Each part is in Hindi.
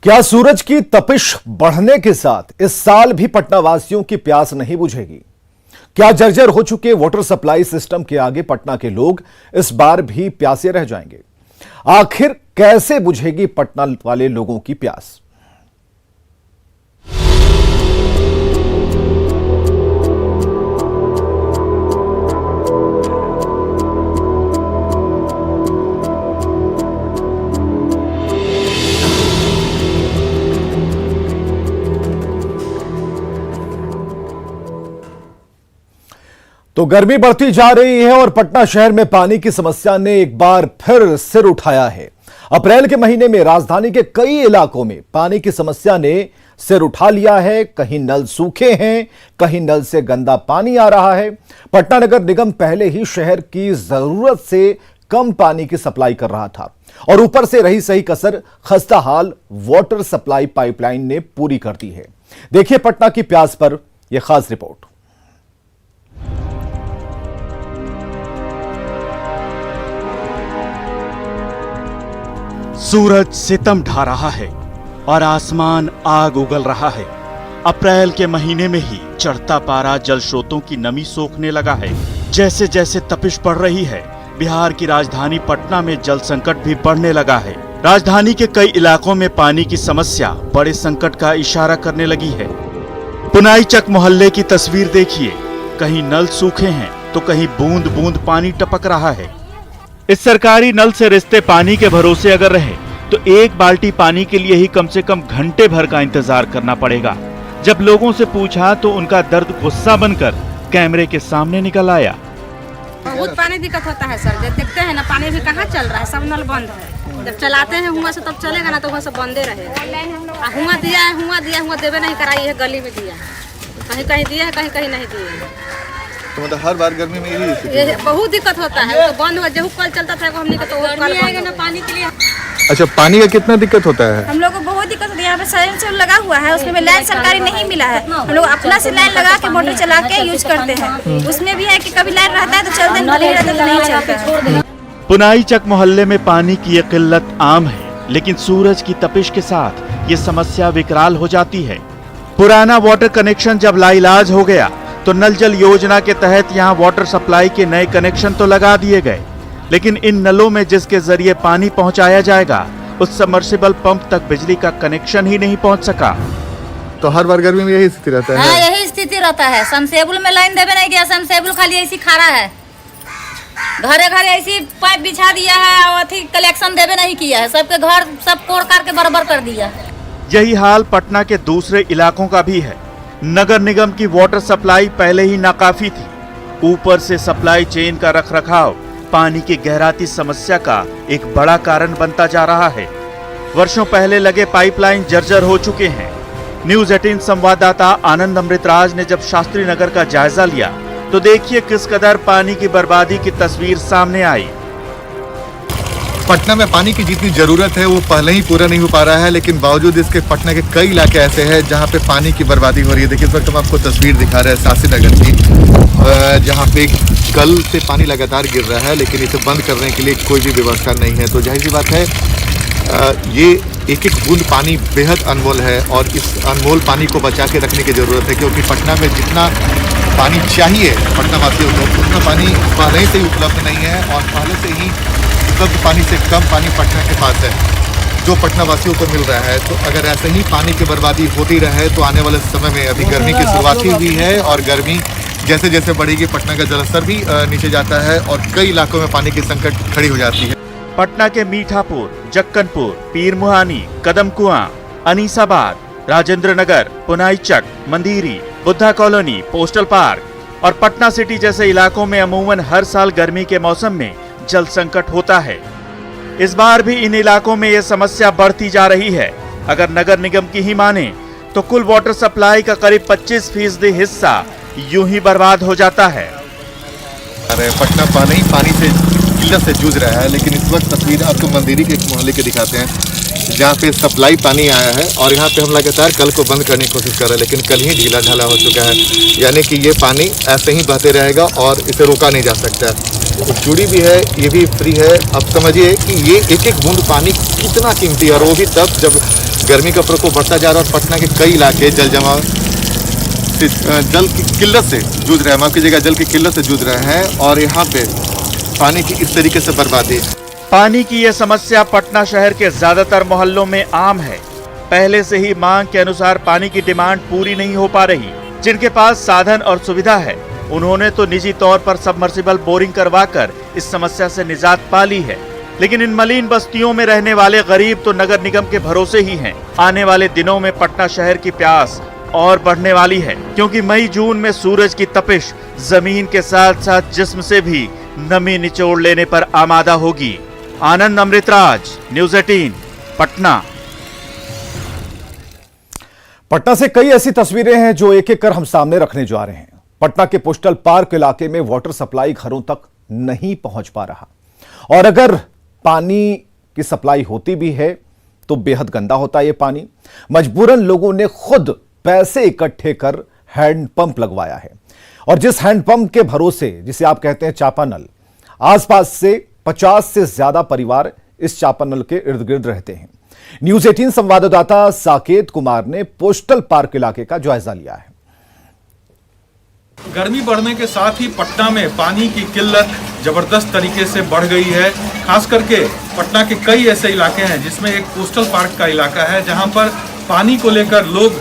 क्या सूरज की तपिश बढ़ने के साथ इस साल भी पटना वासियों की प्यास नहीं बुझेगी? क्या जर्जर हो चुके वाटर सप्लाई सिस्टम के आगे पटना के लोग इस बार भी प्यासे रह जाएंगे? आखिर कैसे बुझेगी पटना वाले लोगों की प्यास? तो गर्मी बढ़ती जा रही है और पटना शहर में पानी की समस्या ने एक बार फिर सिर उठाया है। अप्रैल के महीने में राजधानी के कई इलाकों में पानी की समस्या ने सिर उठा लिया है। कहीं नल सूखे हैं, कहीं नल से गंदा पानी आ रहा है। पटना नगर निगम पहले ही शहर की जरूरत से कम पानी की सप्लाई कर रहा था और ऊपर से रही सही कसर खस्ता हाल वाटर सप्लाई पाइपलाइन ने पूरी कर दी है। देखिए पटना की प्यास पर यह खास रिपोर्ट। सूरज सितम ढा रहा है और आसमान आग उगल रहा है। अप्रैल के महीने में ही चढ़ता पारा जल स्रोतों की नमी सोखने लगा है। जैसे जैसे तपिश बढ़ रही है, बिहार की राजधानी पटना में जल संकट भी बढ़ने लगा है। राजधानी के कई इलाकों में पानी की समस्या बड़े संकट का इशारा करने लगी है। पुनाई चक मोहल्ले की तस्वीर देखिए, कहीं नल सूखे हैं तो कहीं बूंद बूंद पानी टपक रहा है। इस सरकारी नल से रिश्ते पानी के भरोसे अगर रहे तो एक बाल्टी पानी के लिए ही कम से कम घंटे भर का इंतजार करना पड़ेगा। जब लोगों से पूछा तो उनका दर्द गुस्सा बनकर कैमरे के सामने निकल आया। बहुत पानी दिक्कत होता है सर, जब देखते हैं ना पानी भी कहाँ चल रहा है, सब नल बंद है। जब चलाते हैं हुआ से तब चलेगा ना तो वहाँ से बंदे रहेगा। हुआ दिया है, हुआ देवे नहीं कराई है, गली में दिया है, कहीं कहीं दिया है, कहीं कहीं नहीं दिया है। तो मतलब हर बार गर्मी में ये बहुत दिक्कत होता है। तो बंद हुआ, जब कल चलता था हमने तो कल आएगा ना पानी के लिए। अच्छा, पानी का कितना दिक्कत होता है? हम लोग को बहुत दिक्कत होती है। यहाँ पे सैंक्शन लगा हुआ है, उसमें लाइन सरकारी नहीं मिला है। हम लोग अपना से लाइन लगा के मोटर चला के यूज करते हैं। उसमें भी है कि कभी लाइन रहता है तो चलते, नहीं रहता तो नहीं चलता। पुनाई चक मोहल्ले में पानी की ये किल्लत आम है, लेकिन सूरज की तपिश के साथ ये समस्या विकराल हो जाती है। पुराना वाटर कनेक्शन जब लाइलाज हो गया तो नल जल योजना के तहत यहाँ वाटर सप्लाई के नए कनेक्शन तो लगा दिए गए, लेकिन इन नलों में जिसके जरिए पानी पहुंचाया जाएगा उस सबमर्सिबल पंप तक बिजली का कनेक्शन ही नहीं पहुंच सका। तो हर बार गर्मी में यही स्थिति रहता है? हाँ, यही स्थिति रहता है। समसेबुल में लाइन देवे नहीं गया, समसेबुल खाली ऐसी खड़ा है। घरे घरे ऐसी पाइप बिछा दिया है और कलेक्शन देवे नहीं किया है। सबके घर सब कोड़ करके बराबर कर दिया। यही हाल पटना के दूसरे इलाकों का भी है। नगर निगम की वाटर सप्लाई पहले ही नाकाफी थी, ऊपर से सप्लाई चेन का रखरखाव पानी की गहराती समस्या का एक बड़ा कारण बनता जा रहा है। वर्षों पहले लगे पाइपलाइन जर्जर हो चुके हैं। न्यूज 18 संवाददाता आनंद अमृतराज ने जब शास्त्री नगर का जायजा लिया तो देखिए किस कदर पानी की बर्बादी की तस्वीर सामने आई। पटना में पानी की जितनी जरूरत है वो पहले ही पूरा नहीं हो पा रहा है, लेकिन बावजूद इसके पटना के कई इलाके ऐसे हैं जहाँ पे पानी की बर्बादी हो रही है। देखिए इस वक्त हम आपको तस्वीर दिखा रहे हैं शास्त्री नगर की, जहाँ पे कल से पानी लगातार गिर रहा है, लेकिन इसे बंद करने के लिए कोई भी व्यवस्था नहीं है। तो जाहिर सी बात है ये एक एक बूंद पानी बेहद अनमोल है और इस अनमोल पानी को बचा के रखने की ज़रूरत है, क्योंकि पटना में जितना पानी चाहिए पटना वासियों को उतना पानी पहले से ही उपलब्ध नहीं है और पहले से ही उपलब्ध पानी से कम पानी पटना के पास है जो पटना वासियों को मिल रहा है। तो अगर ऐसे ही पानी की बर्बादी होती रहे तो आने वाले समय में, अभी गर्मी की शुरुआत ही हुई है और गर्मी जैसे जैसे बढ़ेगी पटना का जलस्तर भी नीचे जाता है और कई इलाकों में पानी की संकट खड़ी हो जाती है। पटना के मीठापुर, जक्कनपुर, पीर मुहानी, कदम कुआं, अनीसाबाद, राजेंद्र नगर, पुनाई चक, मंदिरी, बुद्धा कॉलोनी, पोस्टल पार्क और पटना सिटी जैसे इलाकों में अमूमन हर साल गर्मी के मौसम में जल संकट होता है। इस बार भी इन इलाकों में यह समस्या बढ़ती जा रही है। अगर नगर निगम की ही माने तो कुल वाटर सप्लाई का करीब 25% हिस्सा यूं ही बर्बाद हो जाता है। अरे पटना पानी से किल्लत से जूझ रहा है, लेकिन इस वक्त तस्वीर आपको मंदिरी के एक मोहल्ले के दिखाते हैं जहाँ पे सप्लाई पानी आया है और यहाँ पे हम लगातार कल को बंद करने की कोशिश कर रहे हैं, लेकिन कल ही ढीला ढाला हो चुका है। यानी कि ये पानी ऐसे ही बहते रहेगा और इसे रोका नहीं जा सकता। तो चूड़ी भी है, ये भी फ्री है। अब समझिए कि ये एक एक बूंद पानी कितना कीमती है और वो भी तब जब गर्मी का प्रकोप बढ़ता जा रहा है और पटना के कई इलाके जल जमाव जल की किल्लत से जूझ रहे हैं, माफ कीजिएगा, जल की किल्लत से जूझ रहे हैं और यहाँ पे पानी की इस तरीके से बर्बादी। पानी की यह समस्या पटना शहर के ज्यादातर मोहल्लों में आम है। पहले से ही मांग के अनुसार पानी की डिमांड पूरी नहीं हो पा रही। जिनके पास साधन और सुविधा है उन्होंने तो निजी तौर पर सबमर्सिबल बोरिंग करवाकर इस समस्या से निजात पा ली है, लेकिन इन मलिन बस्तियों में रहने वाले गरीब तो नगर निगम के भरोसे ही हैं। आने वाले दिनों में पटना शहर की प्यास और बढ़ने वाली है, क्योंकि मई जून में सूरज की तपिश जमीन के साथ साथ जिस्म से भी नमी निचोड़ लेने पर आमादा होगी। आनंद अमृतराज, न्यूज़ 18, पटना। पटना से कई ऐसी तस्वीरें हैं जो एक एक कर हम सामने रखने जा रहे हैं। पटना के पोस्टल पार्क इलाके में वाटर सप्लाई घरों तक नहीं पहुंच पा रहा, और अगर पानी की सप्लाई होती भी है तो बेहद गंदा होता है ये पानी। मजबूरन लोगों ने खुद पैसे इकट्ठे कर हैंडपंप लगवाया है, और जिस हैंडपंप के भरोसे, जिसे आप कहते हैं चापानल, आसपास से 50 से ज्यादा परिवार इस चापानल के इर्द गिर्द रहते हैं। न्यूज़ 18 संवाददाता साकेत कुमार ने पोस्टल पार्क इलाके का जायजा लिया है। गर्मी बढ़ने के साथ ही पटना में पानी की किल्लत जबरदस्त तरीके से बढ़ गई है। खास करके पटना के कई ऐसे इलाके हैं जिसमें एक पोस्टल पार्क का इलाका है जहां पर पानी को लेकर लोग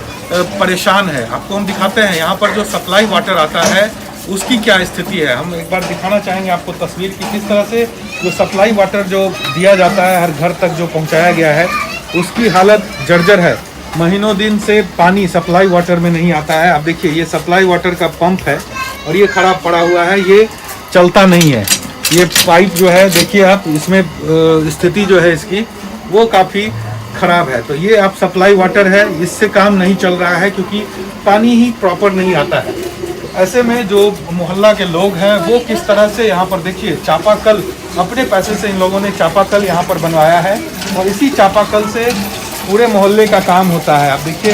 परेशान है। आपको हम दिखाते हैं यहाँ पर जो सप्लाई वाटर आता है उसकी क्या स्थिति है। हम एक बार दिखाना चाहेंगे आपको तस्वीर की, किस तरह से जो सप्लाई वाटर जो दिया जाता है हर घर तक जो पहुँचाया गया है उसकी हालत जर्जर है। महीनों दिन से पानी सप्लाई वाटर में नहीं आता है। आप देखिए ये सप्लाई वाटर का पंप है और ये खराब पड़ा हुआ है, ये चलता नहीं है। ये पाइप जो है देखिए आप, इसमें स्थिति जो है इसकी वो काफ़ी खराब है। तो ये आप सप्लाई वाटर है, इससे काम नहीं चल रहा है क्योंकि पानी ही प्रॉपर नहीं आता है। ऐसे में जो मोहल्ला के लोग हैं वो किस तरह से यहाँ पर देखिए चापाकल, अपने पैसे से इन लोगों ने चापाकल यहाँ पर बनवाया है और इसी चापाकल से पूरे मोहल्ले का काम होता है। आप देखिए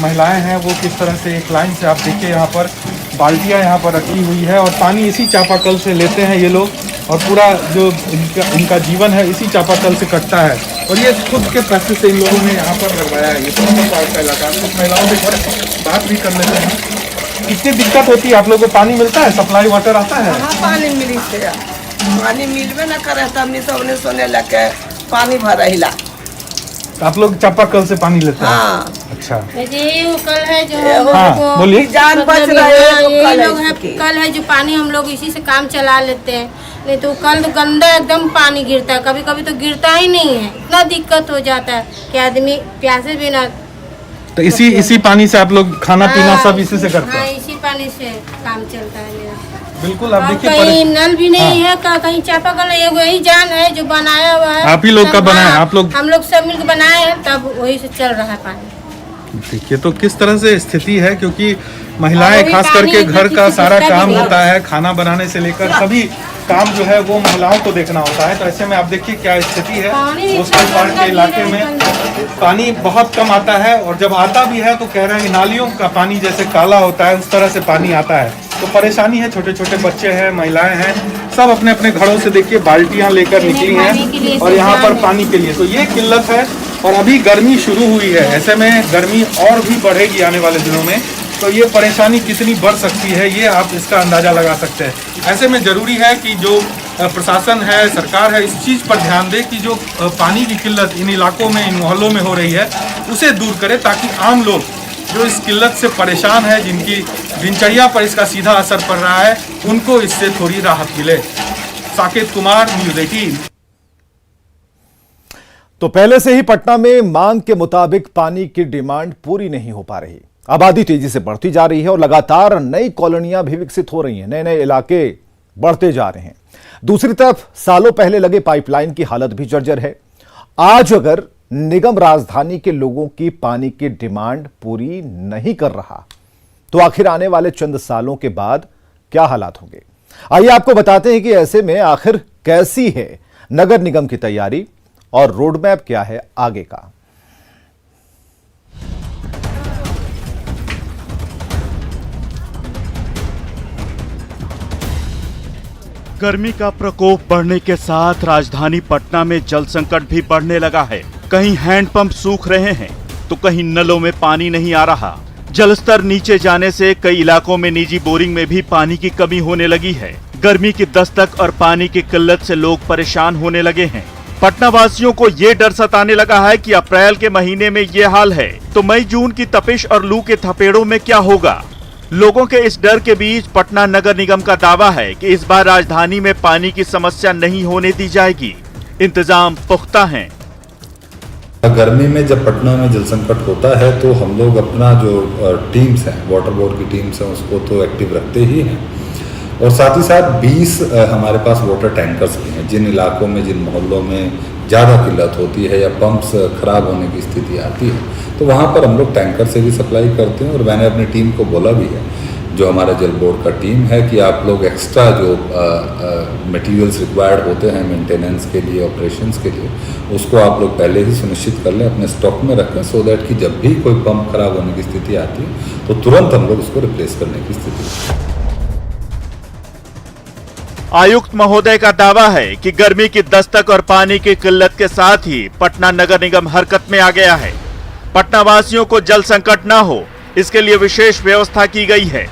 महिलाएं हैं वो किस तरह से एक लाइन से, आप देखिए यहाँ पर बाल्टियाँ यहाँ पर रखी हुई है और पानी इसी चापाकल से लेते हैं ये लोग, और पूरा जो इनका जीवन है इसी चापाकल से कटता है। और ये खुद के पैसे से इन लोगों ने यहाँ पर लगवाया है। ये पोस्टल पार्क का इलाका। कुछ महिलाओं से बात भी कर लेते हैं। कितनी दिक्कत होती है आप लोगों को? पानी मिलता है, सप्लाई वाटर आता है? हाँ, पानी मिली से पानी मिलबे न करे तो हमने सबने सोने लगे पानी भर रहिला। आप लोग चापाकल से पानी लेते हैं? हाँ। अच्छा, ये वो कल है जो हाँ बोलिए। जान बच रहा है ये लोग है, कल है जो पानी हम लोग इसी से काम चला लेते हैं। नहीं तो कल तो गंदा एकदम पानी गिरता है, कभी कभी तो गिरता ही नहीं है। इतना दिक्कत हो जाता है कि आदमी प्यासे बिना। तो इसी पानी से आप लोग खाना पीना सब इसी से करते हाँ, हैं? इसी पानी से काम चलता है मेरा। बिल्कुल। आप देखिए कहीं नल भी नहीं है, कहीं चापाकल है, यही जान है जो बनाया हुआ है। आप ही लोग का बनाया है? आप लोग? हम लोग सब मिलकर बनाए हैं, तब वही से चल रहा है पानी। देखिए तो किस तरह से स्थिति है, क्योंकि महिलाएं अभी खास पानी करके इतना घर का किसी सारा चीज़ का काम भी होता है, खाना बनाने से लेकर सभी काम जो है वो महिलाओं को देखना होता है। तो ऐसे में आप देखिए क्या स्थिति है। पोस्टल पार्क के इलाके में पानी बहुत कम आता है और जब आता भी है तो कह रहे हैं नालियों का पानी जैसे काला होता है उस तरह से पानी आता है। तो परेशानी है, छोटे छोटे बच्चे हैं, महिलाएं हैं, सब अपने अपने घरों से देखिए बाल्टियां लेकर निकली हैं और यहाँ पर पानी के लिए। तो ये किल्लत है और अभी गर्मी शुरू हुई है, ऐसे में गर्मी और भी बढ़ेगी आने वाले दिनों में। तो ये परेशानी कितनी बढ़ सकती है ये आप इसका अंदाज़ा लगा सकते हैं। ऐसे में ज़रूरी है कि जो प्रशासन है, सरकार है, इस चीज़ पर ध्यान दे कि जो पानी की किल्लत इन इलाकों में, इन मोहल्लों में हो रही है उसे दूर करे, ताकि आम लोग जो इस किल्लत से परेशान है, जिनकी दिनचर्या पर इसका सीधा असर पड़ रहा है, उनको इससे थोड़ी राहत मिले। साकेत कुमार, न्यूज़ 18। तो पहले से ही पटना में मांग के मुताबिक पानी की डिमांड पूरी नहीं हो पा रही। आबादी तेजी से बढ़ती जा रही है और लगातार नई कॉलोनियां भी विकसित हो रही हैं, नए नए इलाके बढ़ते जा रहे हैं। दूसरी तरफ सालों पहले लगे पाइपलाइन की हालत भी जर्जर है। आज अगर निगम राजधानी के लोगों की पानी की डिमांड पूरी नहीं कर रहा तो आखिर आने वाले चंद सालों के बाद क्या हालात होंगे? आइए आपको बताते हैं कि ऐसे में आखिर कैसी है नगर निगम की तैयारी और रोडमैप क्या है आगे का। गर्मी का प्रकोप बढ़ने के साथ राजधानी पटना में जल संकट भी बढ़ने लगा है। कहीं हैंडपंप सूख रहे हैं तो कहीं नलों में पानी नहीं आ रहा। जलस्तर नीचे जाने से कई इलाकों में निजी बोरिंग में भी पानी की कमी होने लगी है। गर्मी की दस्तक और पानी की किल्लत से लोग परेशान होने लगे हैं। पटना वासियों को ये डर सताने लगा है कि अप्रैल के महीने में ये हाल है तो मई जून की तपिश और लू के थपेड़ों में क्या होगा। लोगों के इस डर के बीच पटना नगर निगम का दावा है कि इस बार राजधानी में पानी की समस्या नहीं होने दी जाएगी। इंतजाम पुख्ता हैं। गर्मी में जब पटना में जल संकट होता है तो हम लोग अपना जो टीम्स हैं, वाटर बोर्ड की टीम्स हैं, उसको तो एक्टिव रखते ही हैं और साथ ही साथ 20 हमारे पास वाटर टैंकर्स भी हैं। जिन इलाकों में, जिन मोहल्लों में ज़्यादा किल्लत होती है या पंप्स खराब होने की स्थिति आती है तो वहाँ पर हम लोग टैंकर से भी सप्लाई करते हैं। और मैंने अपनी टीम को बोला भी है, जो हमारा जल बोर्ड का टीम है, कि आप लोग एक्स्ट्रा जो मटेरियल्स रिक्वायर्ड होते हैं मेंटेनेंस के लिए, ऑपरेशंस के लिए, उसको आप लोग पहले ही सुनिश्चित कर लें, अपने स्टॉक में रखें, सो दैट कि जब भी कोई पंप खराब होने की स्थिति आती है तो तुरंत हम लोग उसको रिप्लेस करने की स्थिति। आयुक्त महोदय का दावा है कि गर्मी की दस्तक और पानी की किल्लत के साथ ही पटना नगर निगम हरकत में आ गया है। पटना वासियों को जल संकट न हो, इसके लिए विशेष व्यवस्था की गई है।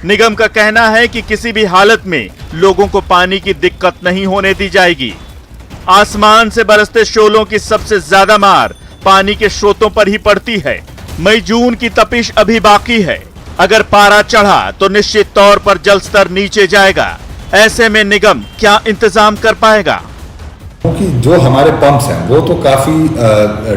निगम का कहना है कि किसी भी हालत में लोगों को पानी की दिक्कत नहीं होने दी जाएगी। आसमान से बरसते शोलों की सबसे ज्यादा मार पानी के स्रोतों पर ही पड़ती है। मई जून की तपिश अभी बाकी है। अगर पारा चढ़ा तो निश्चित तौर पर जल स्तर नीचे जाएगा। ऐसे में निगम क्या इंतजाम कर पाएगा? क्योंकि जो हमारे पंप्स हैं वो तो काफ़ी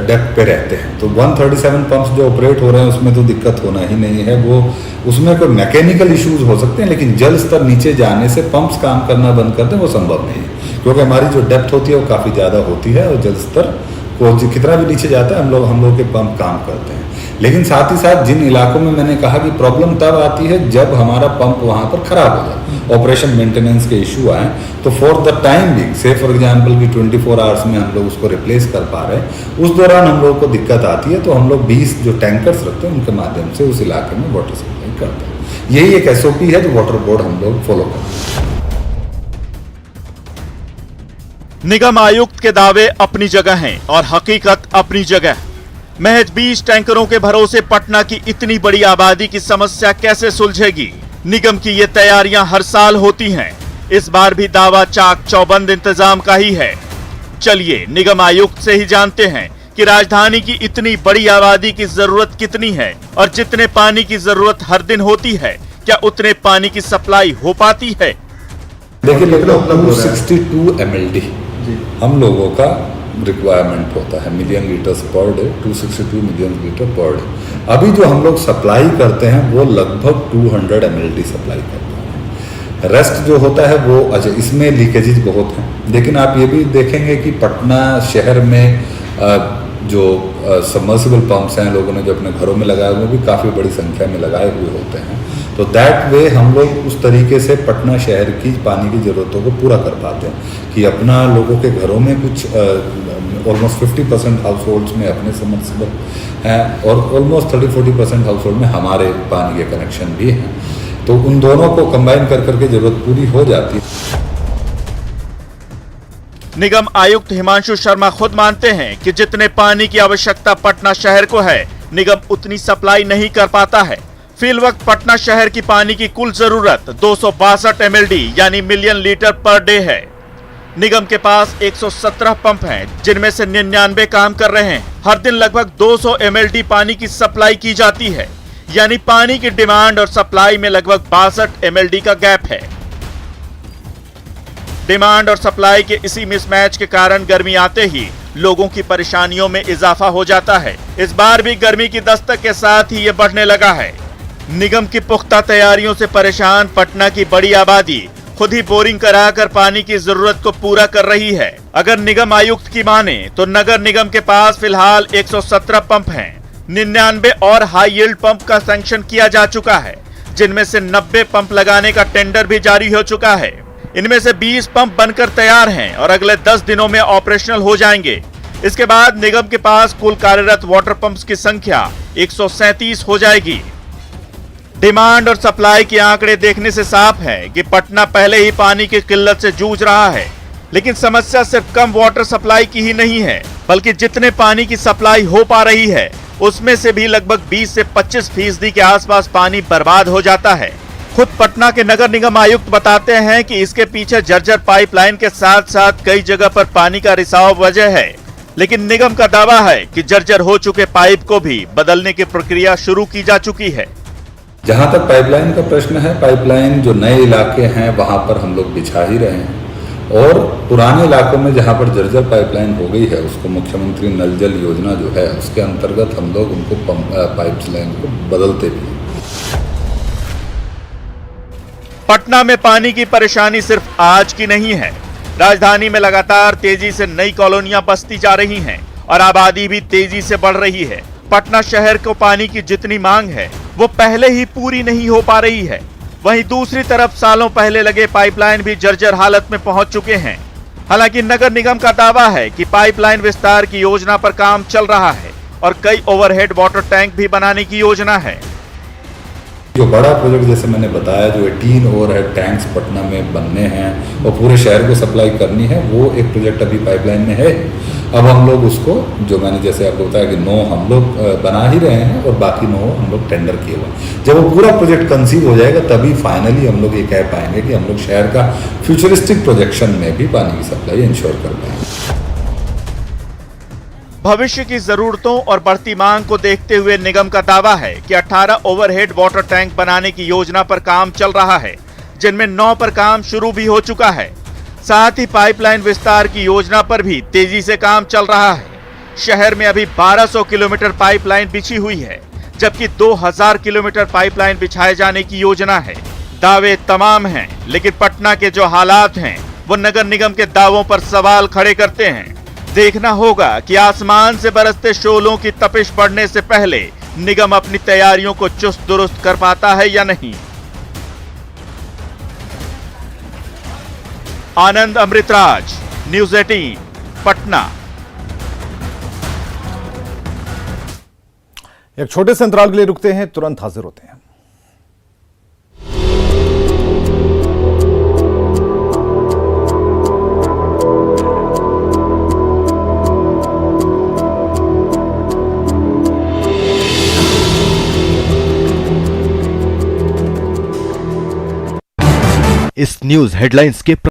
डेप्थ पे रहते हैं, तो 137 पंप्स जो ऑपरेट हो रहे हैं उसमें तो दिक्कत होना ही नहीं है। वो उसमें कोई मैकेनिकल इश्यूज हो सकते हैं, लेकिन जल स्तर नीचे जाने से पंप्स काम करना बंद कर दें वो संभव नहीं है, क्योंकि हमारी जो डेप्थ होती है वो काफ़ी ज़्यादा होती है और जल स्तर को कितना भी नीचे जाता है हम लोग के पंप काम करते हैं। लेकिन साथ ही साथ जिन इलाकों में मैंने कहा कि प्रॉब्लम तब आती है जब हमारा पंप वहाँ पर खराब हो जाए, ऑपरेशन मेंटेनेंस के इशू आए, तो फॉर द टाइम बिंग, से फॉर एग्जांपल कि 24 आवर्स में हम लोग उसको रिप्लेस कर पा रहे हैं, उस दौरान हम लोग को दिक्कत आती है तो हम लोग 20 जो टैंकर्स रखते हैं उनके माध्यम से उस इलाके में वाटर सप्लाई करते हैं। यही एक SOP है जो वाटर बोर्ड हम लोग फॉलो करते हैं। निगम आयुक्त के दावे अपनी जगह हैं और हकीकत अपनी जगह। महज 20 टैंकरों के भरोसे पटना की इतनी बड़ी आबादी की समस्या कैसे सुलझेगी? निगम की ये तैयारियां हर साल होती हैं। इस बार भी दावा चाक चौबंद इंतजाम का ही है। चलिए निगम आयुक्त से ही जानते हैं कि राजधानी की इतनी बड़ी आबादी की जरूरत कितनी है और जितने पानी की जरूरत हर दिन होती है, क्या उतने पानी की सप्लाई हो पाती है? देखिए, 262 MLD हम लोगों का रिक्वायरमेंट होता है, million litres per day, 262 million litre per day. अभी जो हम लोग सप्लाई करते हैं वो लगभग 200 MLD सप्लाई करते हैं। रेस्ट जो होता है वो, अच्छा इसमें लीकेजेस बहुत हैं, लेकिन आप ये भी देखेंगे कि पटना शहर में जो सबमर्सिबल पंप्स हैं लोगों ने जो अपने घरों में लगाए हुए भी काफ़ी बड़ी संख्या में लगाए हुए होते हैं। तो दैट वे हम लोग उस तरीके से पटना शहर की पानी की ज़रूरतों को पूरा कर पाते हैं कि अपना लोगों के घरों में कुछ ऑलमोस्ट 50% हाउस होल्ड्स में अपने सबमर्सिबल हैं और ऑलमोस्ट 30-40% हाउस होल्ड में हमारे पानी के कनेक्शन भी हैं। तो उन दोनों को कंबाइन कर करके ज़रूरत पूरी हो जाती है। निगम आयुक्त हिमांशु शर्मा खुद मानते हैं कि जितने पानी की आवश्यकता पटना शहर को है, निगम उतनी सप्लाई नहीं कर पाता है। फिल वक्त पटना शहर की पानी की कुल जरूरत 262 MLD यानी मिलियन लीटर पर डे है। निगम के पास 117 पंप हैं, जिनमें से 99 काम कर रहे हैं। हर दिन लगभग 200 MLD पानी की सप्लाई की जाती है, यानी पानी की डिमांड और सप्लाई में लगभग 62 MLD का गैप है। डिमांड और सप्लाई के इसी मिसमैच के कारण गर्मी आते ही लोगों की परेशानियों में इजाफा हो जाता है। इस बार भी गर्मी की दस्तक के साथ ही ये बढ़ने लगा है। निगम की पुख्ता तैयारियों से परेशान पटना की बड़ी आबादी खुद ही बोरिंग कराकर पानी की जरूरत को पूरा कर रही है। अगर निगम आयुक्त की माने तो नगर निगम के पास फिलहाल 117 पंप हैं। 99 और हाई यील्ड पंप का सैंक्शन किया जा चुका है, जिनमें से 90 पंप लगाने का टेंडर भी जारी हो चुका है। इनमें से 20 पंप बनकर तैयार हैं और अगले 10 दिनों में ऑपरेशनल हो जाएंगे। इसके बाद निगम के पास कुल कार्यरत वाटर पंप्स की संख्या 137 हो जाएगी। डिमांड और सप्लाई के आंकड़े देखने से साफ है कि पटना पहले ही पानी की किल्लत से जूझ रहा है। लेकिन समस्या सिर्फ कम वाटर सप्लाई की ही नहीं है, बल्कि जितने पानी की सप्लाई हो पा रही है उसमें से भी लगभग 20 से 25% के आसपास पानी बर्बाद हो जाता है। खुद पटना के नगर निगम आयुक्त बताते हैं कि इसके पीछे जर्जर पाइपलाइन के साथ साथ कई जगह पर पानी का रिसाव वजह है, लेकिन निगम का दावा है कि जर्जर हो चुके पाइप को भी बदलने की प्रक्रिया शुरू की जा चुकी है। जहाँ तक पाइपलाइन का प्रश्न है, पाइपलाइन जो नए इलाके हैं वहाँ पर हम लोग बिछा ही रहे हैं, और पुराने इलाकों में जहाँ पर जर्जर पाइपलाइन हो गई है उसको मुख्यमंत्री नल जल योजना जो है उसके अंतर्गत हम लोग उनको पाइपलाइन को बदलते भी हैं। पटना में पानी की परेशानी सिर्फ आज की नहीं है। राजधानी में लगातार तेजी से नई कॉलोनियां बसती जा रही हैं और आबादी भी तेजी से बढ़ रही है। पटना शहर को पानी की जितनी मांग है वो पहले ही पूरी नहीं हो पा रही है। वहीं दूसरी तरफ सालों पहले लगे पाइपलाइन भी जर्जर हालत में पहुंच चुके हैं। हालांकि नगर निगम का दावा है कि पाइपलाइन विस्तार की योजना पर काम चल रहा है और कई ओवरहेड वाटर टैंक भी बनाने की योजना है। जो बड़ा प्रोजेक्ट जैसे मैंने बताया, जो 18 ओवरहेड टैंक्स पटना में बनने हैं और पूरे शहर को सप्लाई करनी है, वो एक प्रोजेक्ट अभी पाइपलाइन में है। अब हम लोग उसको, जो मैंने जैसे आपको बताया कि 9 हम लोग बना ही रहे हैं और बाकी 9 हम लोग टेंडर किए हुए। जब वो पूरा प्रोजेक्ट कंसीव हो जाएगा तभी फाइनली हम लोग ये कह पाएंगे कि हम लोग शहर का फ्यूचरिस्टिक प्रोजेक्शन में भी पानी की सप्लाई इंश्योर कर पाएंगे। भविष्य की जरूरतों और बढ़ती मांग को देखते हुए निगम का दावा है कि 18 ओवरहेड वाटर टैंक बनाने की योजना पर काम चल रहा है, जिनमें 9 पर काम शुरू भी हो चुका है। साथ ही पाइपलाइन विस्तार की योजना पर भी तेजी से काम चल रहा है। शहर में अभी 1200 किलोमीटर पाइपलाइन बिछी हुई है, जबकि 2000 किलोमीटर पाइपलाइन बिछाए जाने की योजना है। दावे तमाम हैं, लेकिन पटना के जो हालात हैं वो नगर निगम के दावों पर सवाल खड़े करते हैं। देखना होगा कि आसमान से बरसते शोलों की तपिश बढ़ने से पहले निगम अपनी तैयारियों को चुस्त दुरुस्त कर पाता है या नहीं। आनंद अमृतराज, न्यूज़ 18, पटना। एक छोटे से अंतराल के लिए रुकते हैं, तुरंत हाजिर होते हैं। इस न्यूज हेडलाइंस के